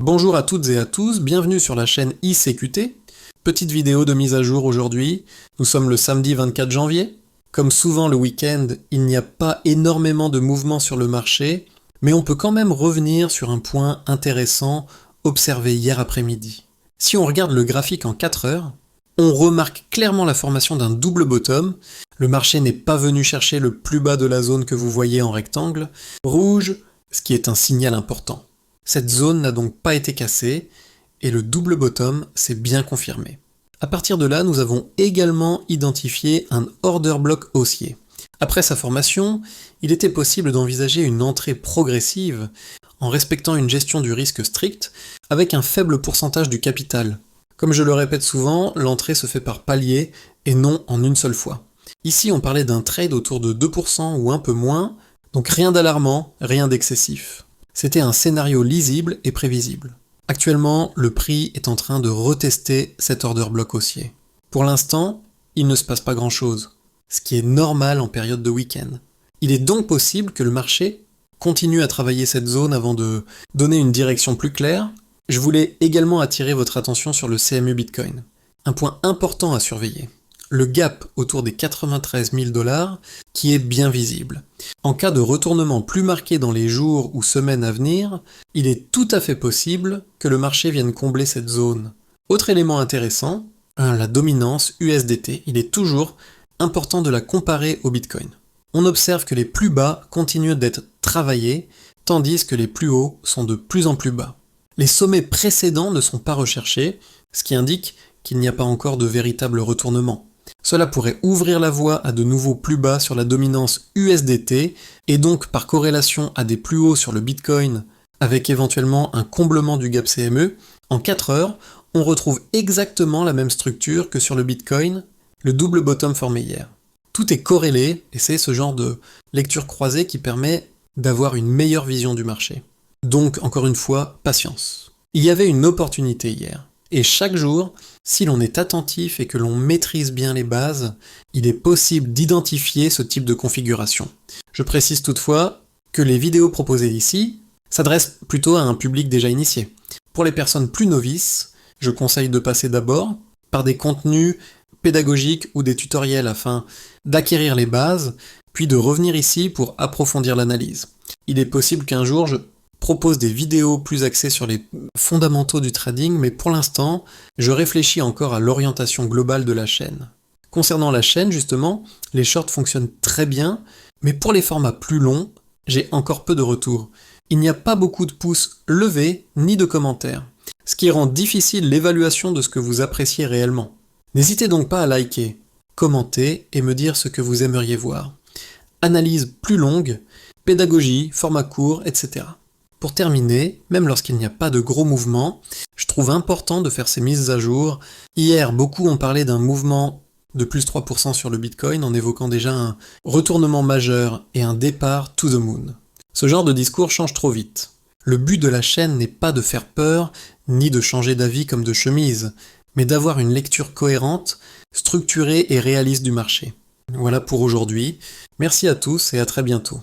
Bonjour à toutes et à tous, bienvenue sur la chaîne ICQT. Petite vidéo de mise à jour aujourd'hui, nous sommes le samedi 24 janvier. Comme souvent le week-end, il n'y a pas énormément de mouvements sur le marché, mais on peut quand même revenir sur un point intéressant observé hier après-midi. Si on regarde le graphique en 4 heures, on remarque clairement la formation d'un double bottom. Le marché n'est pas venu chercher le plus bas de la zone que vous voyez en rectangle, rouge, ce qui est un signal important. Cette zone n'a donc pas été cassée, et le double bottom s'est bien confirmé. À partir de là, nous avons également identifié un order block haussier. Après sa formation, il était possible d'envisager une entrée progressive en respectant une gestion du risque stricte avec un faible pourcentage du capital. Comme je le répète souvent, l'entrée se fait par palier et non en une seule fois. Ici, on parlait d'un trade autour de 2% ou un peu moins, donc rien d'alarmant, rien d'excessif. C'était un scénario lisible et prévisible. Actuellement, le prix est en train de retester cet order block haussier. Pour l'instant, il ne se passe pas grand-chose, ce qui est normal en période de week-end. Il est donc possible que le marché continue à travailler cette zone avant de donner une direction plus claire. Je voulais également attirer votre attention sur le CMU Bitcoin. Un point important à surveiller. Le gap autour des 93 000 $ qui est bien visible. En cas de retournement plus marqué dans les jours ou semaines à venir, il est tout à fait possible que le marché vienne combler cette zone. Autre élément intéressant, la dominance USDT. Il est toujours important de la comparer au Bitcoin. On observe que les plus bas continuent d'être travaillés, tandis que les plus hauts sont de plus en plus bas. Les sommets précédents ne sont pas recherchés, ce qui indique qu'il n'y a pas encore de véritable retournement. Cela pourrait ouvrir la voie à de nouveaux plus bas sur la dominance USDT et donc par corrélation à des plus hauts sur le Bitcoin avec éventuellement un comblement du gap CME. En 4 heures, on retrouve exactement la même structure que sur le Bitcoin, le double bottom formé hier. Tout est corrélé et c'est ce genre de lecture croisée qui permet d'avoir une meilleure vision du marché. Donc encore une fois, patience. Il y avait une opportunité hier. Et chaque jour, si l'on est attentif et que l'on maîtrise bien les bases, il est possible d'identifier ce type de configuration. Je précise toutefois que les vidéos proposées ici s'adressent plutôt à un public déjà initié. Pour les personnes plus novices, je conseille de passer d'abord par des contenus pédagogiques ou des tutoriels afin d'acquérir les bases, puis de revenir ici pour approfondir l'analyse. Il est possible qu'un jour je propose des vidéos plus axées sur les fondamentaux du trading, mais pour l'instant, je réfléchis encore à l'orientation globale de la chaîne. Concernant la chaîne, justement, les shorts fonctionnent très bien, mais pour les formats plus longs, j'ai encore peu de retours. Il n'y a pas beaucoup de pouces levés, ni de commentaires, ce qui rend difficile l'évaluation de ce que vous appréciez réellement. N'hésitez donc pas à liker, commenter et me dire ce que vous aimeriez voir. Analyse plus longue, pédagogie, format court, etc. Pour terminer, même lorsqu'il n'y a pas de gros mouvements, je trouve important de faire ces mises à jour. Hier, beaucoup ont parlé d'un mouvement de plus 3% sur le Bitcoin en évoquant déjà un retournement majeur et un départ to the moon. Ce genre de discours change trop vite. Le but de la chaîne n'est pas de faire peur, ni de changer d'avis comme de chemise, mais d'avoir une lecture cohérente, structurée et réaliste du marché. Voilà pour aujourd'hui. Merci à tous et à très bientôt.